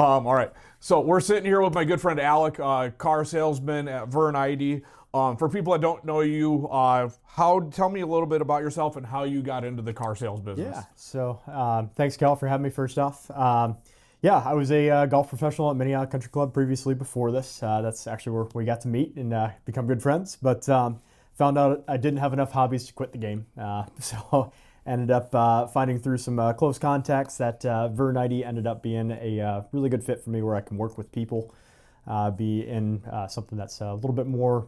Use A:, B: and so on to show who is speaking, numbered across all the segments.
A: All right. So we're sitting here with my good friend Alec, car salesman at Vern Eide. For people that don't know you, tell me a little bit about yourself and how you got into the car sales business.
B: Yeah. Thanks, Cal, for having me first off. I was a golf professional at Minnehaha Country Club previously before this. That's actually where we got to meet and become good friends. But found out I didn't have enough hobbies to quit the game. So ended up finding through some close contacts that Vern Eide ended up being a really good fit for me where I can work with people, be in something that's a little bit more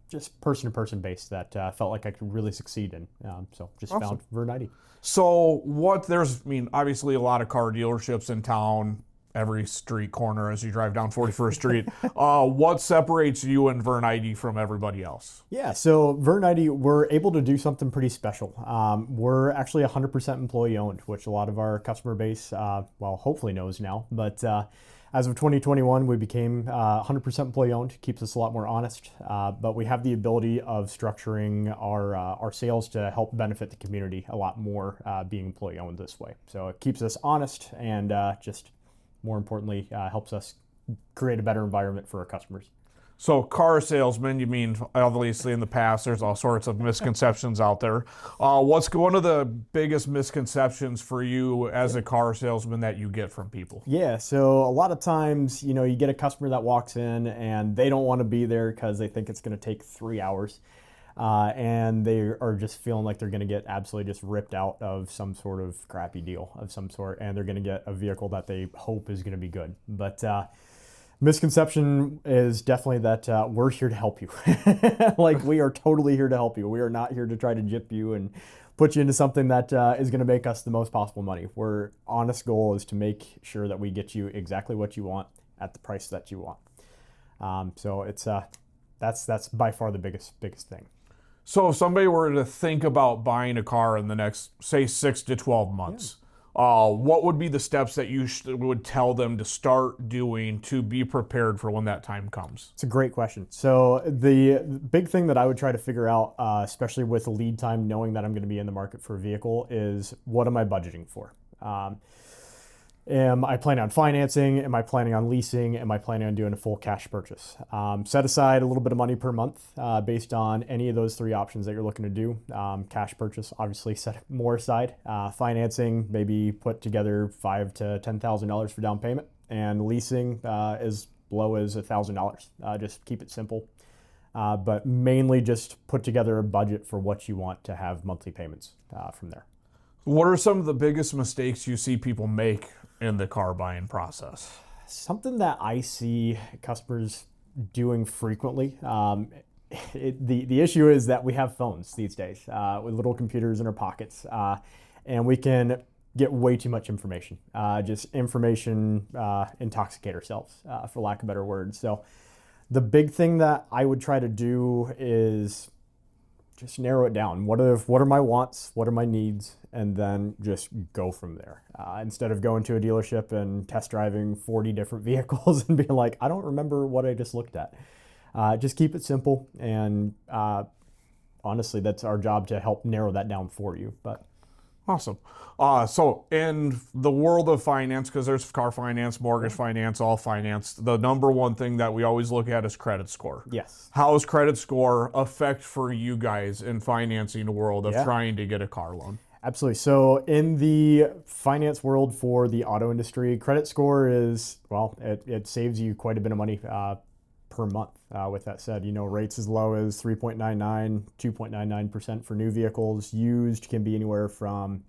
B: just person to person based that felt like I could really succeed in. Just
A: Awesome.
B: found Vern Eide.
A: So obviously a lot of car dealerships in town, every street corner as you drive down 41st Street. What separates you and Vern Eide from everybody else?
B: Yeah, so Vern Eide, we're able to do something pretty special. We're actually 100% employee owned, which a lot of our customer base, hopefully knows now. But as of 2021, we became 100% employee owned. Keeps us a lot more honest. But we have the ability of structuring our sales to help benefit the community a lot more being employee owned this way. So it keeps us honest and just more importantly, helps us create a better environment for our customers.
A: So car salesman, you mean obviously in the past there's all sorts of misconceptions out there. What's one of the biggest misconceptions for you as a car salesman that you get from people?
B: Yeah, so a lot of times, you get a customer that walks in and they don't want to be there because they think it's going to take 3 hours. And they are just feeling like they're going to get absolutely just ripped out of some sort of crappy deal of some sort, and they're going to get a vehicle that they hope is going to be good. But misconception is definitely that we're here to help you. Like, we are totally here to help you. We are not here to try to gyp you and put you into something that is going to make us the most possible money. Our honest goal is to make sure that we get you exactly what you want at the price that you want. That's by far the biggest thing.
A: So if somebody were to think about buying a car in the next, say, 6 to 12 months, what would be the steps that you would tell them to start doing to be prepared for when that time comes?
B: It's a great question. So the big thing that I would try to figure out, especially with lead time, knowing that I'm going to be in the market for a vehicle, is what am I budgeting for? Am I planning on financing? Am I planning on leasing? Am I planning on doing a full cash purchase? Set aside a little bit of money per month based on any of those three options that you're looking to do. Cash purchase, obviously set more aside. Financing, maybe put together $5,000 to $10,000 for down payment. And leasing as low as $1,000. Just keep it simple. But mainly just put together a budget for what you want to have monthly payments from there.
A: What are some of the biggest mistakes you see people make in the car buying process?
B: Something that I see customers doing frequently. The issue is that we have phones these days with little computers in our pockets, and we can get way too much information. Just information intoxicate ourselves, for lack of a better word. So the big thing that I would try to do is just narrow it down. What are my wants? What are my needs? And then just go from there. Instead of going to a dealership and test driving 40 different vehicles and being like, I don't remember what I just looked at. Just keep it simple. And honestly, that's our job to help narrow that down for you. But
A: awesome. So in the world of finance, because there's car finance, mortgage finance, all finance, the number one thing that we always look at is credit score.
B: yes.
A: How does credit score affect for you guys in financing the world of trying to get a car loan?
B: Absolutely. So in the finance world for the auto industry, credit score is, it saves you quite a bit of money per month. With that said, rates as low as 3.99, 2.99% for new vehicles. Used can be anywhere from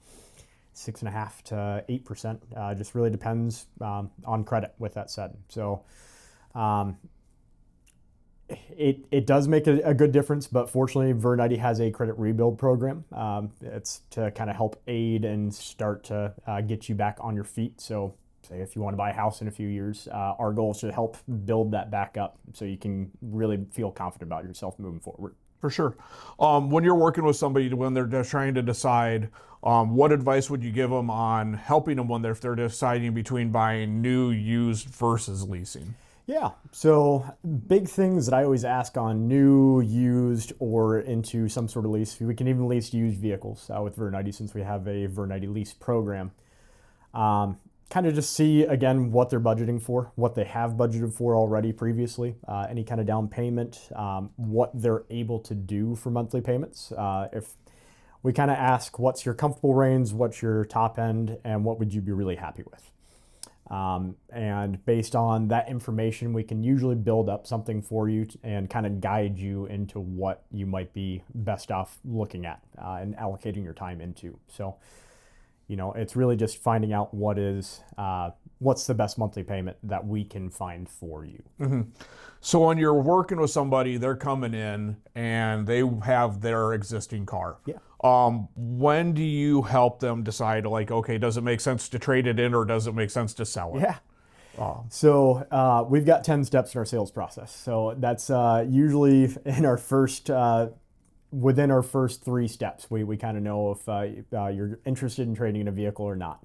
B: 6.5% to 8%. Just really depends on credit with that said. So it does make a good difference, but fortunately, Vern Eide has a credit rebuild program. It's to kind of help aid and start to get you back on your feet. So say if you want to buy a house in a few years, our goal is to help build that back up so you can really feel confident about yourself moving forward.
A: For sure. When you're working with somebody, when they're just trying to decide, what advice would you give them on helping them if they're deciding between buying new, used versus leasing?
B: Yeah, so big things that I always ask on new, used, or into some sort of lease. We can even lease used vehicles with Vern Eide since we have a Vern Eide lease program. kind of just see again what they're budgeting for, what they have budgeted for already previously, any kind of down payment, what they're able to do for monthly payments. If we kind of ask what's your comfortable range, what's your top end, and what would you be really happy with? And based on that information, we can usually build up something for you and kind of guide you into what you might be best off looking at and allocating your time into. So, it's really just finding out what's the best monthly payment that we can find for you.
A: Mm-hmm. So when you're working with somebody, they're coming in and they have their existing car.
B: Yeah.
A: When do you help them decide, like, okay, does it make sense to trade it in or does it make sense to sell it?
B: Yeah. So we've got 10 steps in our sales process. So that's usually in our first within our first 3 steps, we kind of know if you're interested in trading in a vehicle or not.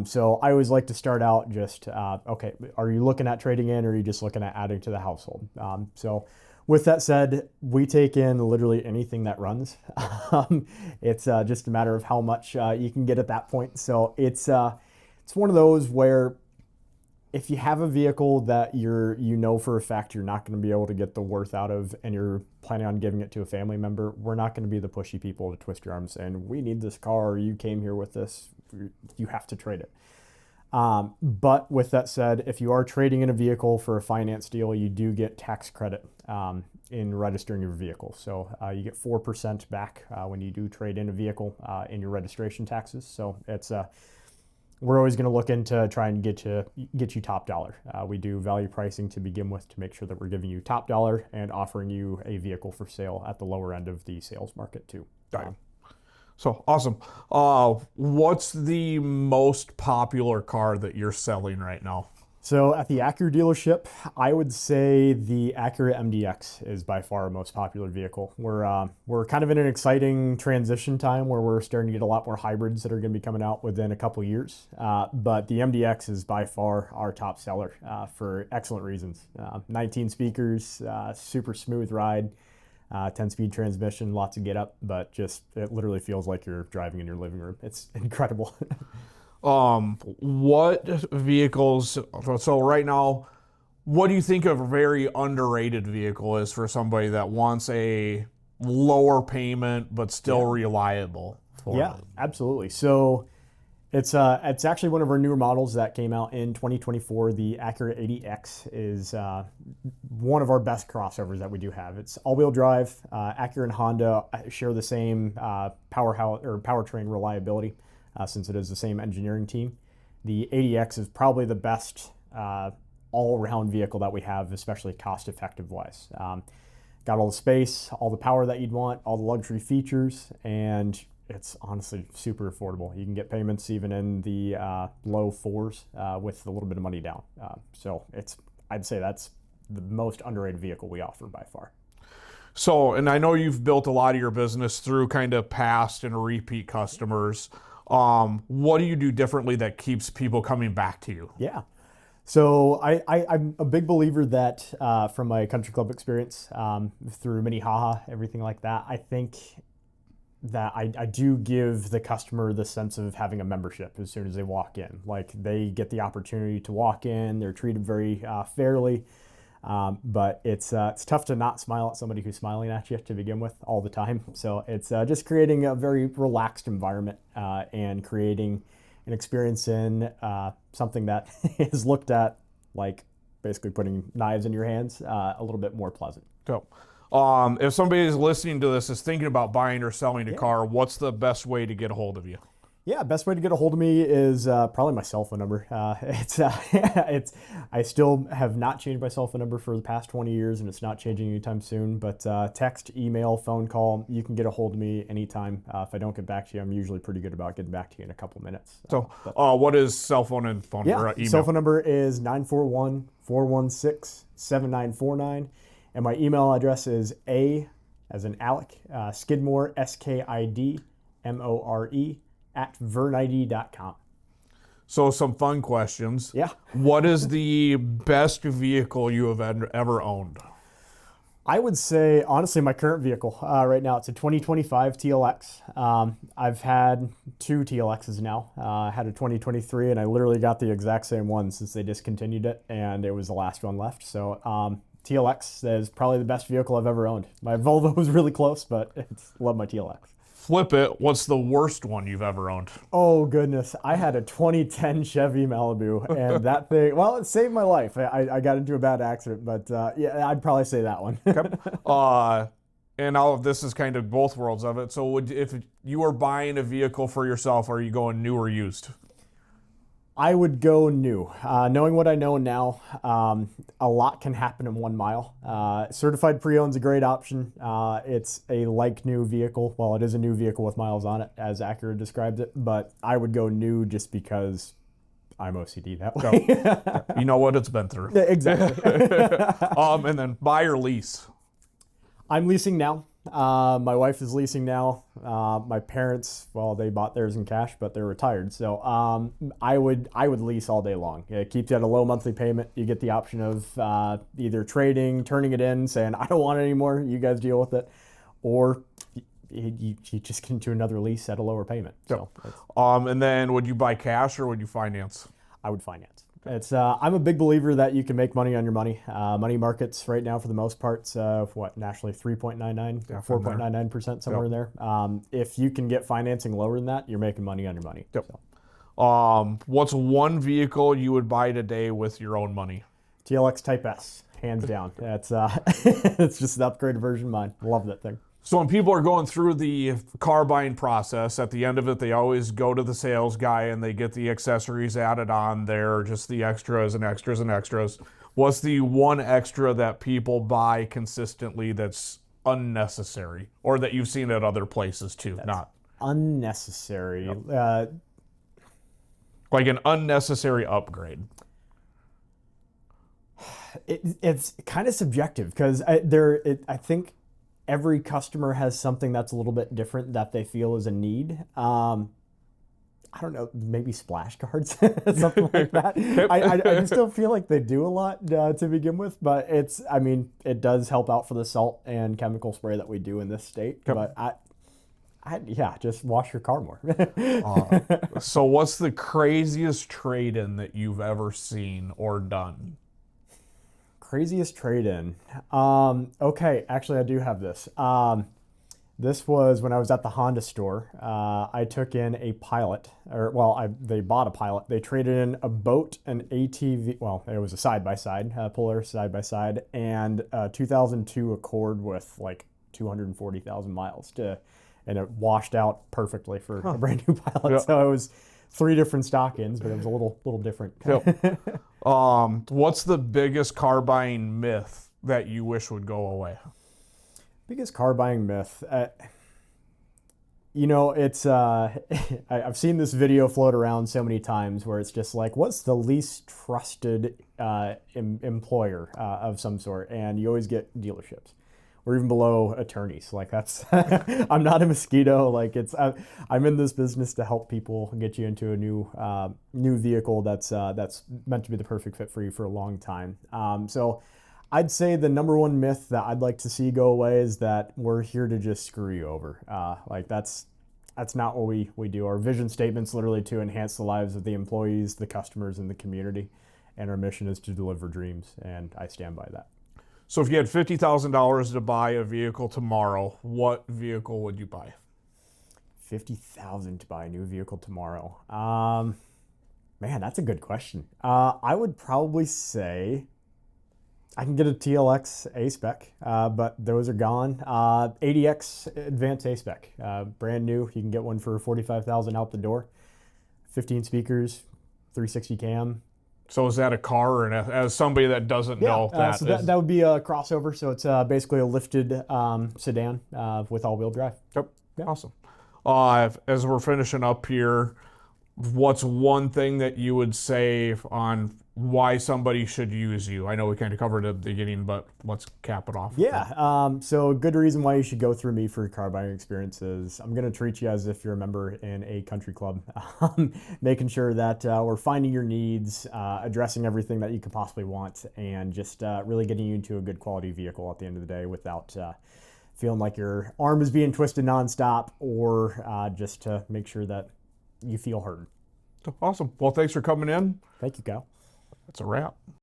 B: So I always like to start out just, okay, are you looking at trading in or are you just looking at adding to the household? So with that said, we take in literally anything that runs. It's just a matter of how much you can get at that point. So it's one of those where if you have a vehicle that you know for a fact you're not going to be able to get the worth out of and you're planning on giving it to a family member, we're not going to be the pushy people to twist your arm saying, we need this car, or you came here with this, you have to trade it. But with that said, if you are trading in a vehicle for a finance deal, you do get tax credit in registering your vehicle. So you get 4% back when you do trade in a vehicle in your registration taxes. So it's we're always going to look into trying to get you top dollar. We do value pricing to begin with to make sure that we're giving you top dollar and offering you a vehicle for sale at the lower end of the sales market too.
A: So awesome. What's the most popular car that you're selling right now?
B: So at the Acura dealership, I would say the Acura MDX is by far our most popular vehicle. We're kind of in an exciting transition time where we're starting to get a lot more hybrids that are going to be coming out within a couple years. But the MDX is by far our top seller for excellent reasons. 19 speakers, super smooth ride, 10-speed transmission, lots of get up, but just it literally feels like you're driving in your living room. It's incredible.
A: What vehicles, so right now, what do you think a very underrated vehicle is for somebody that wants a lower payment but still reliable?
B: Yeah, absolutely. So it's actually one of our newer models that came out in 2024. The Acura 80X is one of our best crossovers that we do have. It's all-wheel drive. Acura and Honda share the same powertrain reliability. Since it is the same engineering team. The 80X is probably the best all-around vehicle that we have, especially cost-effective wise. Got all the space, all the power that you'd want, all the luxury features, and it's honestly super affordable. You can get payments even in the low 4s with a little bit of money down. So I'd say that's the most underrated vehicle we offer by far.
A: So, and I know you've built a lot of your business through kind of past and repeat customers. What do you do differently that keeps people coming back to you?
B: Yeah. So I'm a big believer that from my country club experience through Minnehaha, everything like that, I think that I do give the customer the sense of having a membership as soon as they walk in. Like they get the opportunity to walk in, they're treated very fairly. But it's tough to not smile at somebody who's smiling at you to begin with all the time. So it's just creating a very relaxed environment and creating an experience in something that is looked at like basically putting knives in your hands a little bit more pleasant.
A: So, if somebody is listening to this is thinking about buying or selling a car, what's the best way to get a hold of you?
B: Yeah, best way to get a hold of me is probably my cell phone number. I still have not changed my cell phone number for the past 20 years, and it's not changing anytime soon. But text, email, phone call, you can get a hold of me anytime. If I don't get back to you, I'm usually pretty good about getting back to you in a couple minutes.
A: So, what is cell phone and phone number? Email?
B: Cell phone number is 941-416-7949, and my email address is A as in Alec Skidmore SKIDMORE at verneide.com.
A: So some fun questions.
B: Yeah.
A: What is the best vehicle you have ever owned?
B: I would say, honestly, my current vehicle right now, it's a 2025 TLX. I've had two TLXs now. I had a 2023, and I literally got the exact same one since they discontinued it, and it was the last one left. So TLX is probably the best vehicle I've ever owned. My Volvo was really close, but love my TLX.
A: Flip it. What's the worst one you've ever owned?
B: Oh, goodness. I had a 2010 Chevy Malibu, and that thing, well, it saved my life. I got into a bad accident, but yeah, I'd probably say that one.
A: And all of this is kind of both worlds of it. So if you were buying a vehicle for yourself, are you going new or used?
B: I would go new. Knowing what I know now, a lot can happen in 1 mile. Certified pre-owned is a great option. It's a like-new vehicle. Well, it is a new vehicle with miles on it, as Acura describes it. But I would go new just because I'm OCD that way.
A: You know what it's been through.
B: Exactly.
A: And then buy or lease.
B: I'm leasing now. My wife is leasing now. My parents, well, they bought theirs in cash, but they're retired. So I would lease all day long. It keeps you at a low monthly payment. You get the option of either trading, turning it in, saying, I don't want it anymore, you guys deal with it. Or you just get into another lease at a lower payment. So,
A: and then would you buy cash or would you finance?
B: I would finance. It's I'm a big believer that you can make money on your money. Money markets right now, for the most part, nationally 3.99, 4.99%, somewhere in there. If you can get financing lower than that, you're making money on your money.
A: Yep. So. What's one vehicle you would buy today with your own money?
B: TLX Type S, hands down. It's it's just an upgraded version of mine. Love that thing.
A: So when people are going through the car buying process, at the end of it, they always go to the sales guy and they get the accessories added on there, just the extras and extras and extras. What's the one extra that people buy consistently that's unnecessary, or that you've seen at other places too? Not
B: unnecessary.
A: Like an unnecessary upgrade.
B: It's kind of subjective because I think every customer has something that's a little bit different that they feel is a need. I don't know, maybe splash guards, something like that. I just don't feel like they do a lot to begin with, but it does help out for the salt and chemical spray that we do in this state. Yep. But just wash your car more.
A: So what's the craziest trade-in that you've ever seen or done?
B: Craziest trade-in. Okay, actually I do have this. This was when I was at the Honda store. I took in a Pilot, they bought a Pilot. They traded in a boat, an ATV, well, it was a side-by-side, Polaris side-by-side, and a 2002 Accord with like 240,000 miles and it washed out perfectly for a brand new Pilot. Yep. So it was 3 different stock-ins, but it was a little different.
A: Yep. What's the biggest car buying myth that you wish would go away?
B: Biggest car buying myth. It's I've seen this video float around so many times where it's just like, what's the least trusted employer of some sort? And you always get dealerships. Or even below attorneys. Like that's, I'm not a mosquito. Like I'm in this business to help people get you into a new vehicle that's meant to be the perfect fit for you for a long time. So I'd say the number one myth that I'd like to see go away is that we're here to just screw you over. Like that's not what we do. Our vision statement's literally to enhance the lives of the employees, the customers, and the community. And our mission is to deliver dreams, and I stand by that.
A: So if you had $50,000 to buy a vehicle tomorrow, what vehicle would you buy?
B: $50,000 to buy a new vehicle tomorrow. Man, that's a good question. I would probably say I can get a TLX A-Spec, but those are gone. ADX Advanced A-Spec, brand new. You can get one for $45,000 out the door. 15 speakers, 360 cam.
A: So is that a car, and as somebody that doesn't know
B: so that would be a crossover. So it's basically a lifted sedan with all-wheel drive.
A: Yep. Yeah. Awesome. As we're finishing up here, what's one thing that you would say on why somebody should use you? I know we kind of covered it at the beginning, but let's cap it off.
B: Yeah, so a good reason why you should go through me for car buying experiences. I'm going to treat you as if you're a member in a country club, making sure that we're finding your needs, addressing everything that you could possibly want, and just really getting you into a good quality vehicle at the end of the day without feeling like your arm is being twisted nonstop, or just to make sure that you feel heard.
A: Awesome. Well, thanks for coming in.
B: Thank you, Kyle.
A: That's a wrap.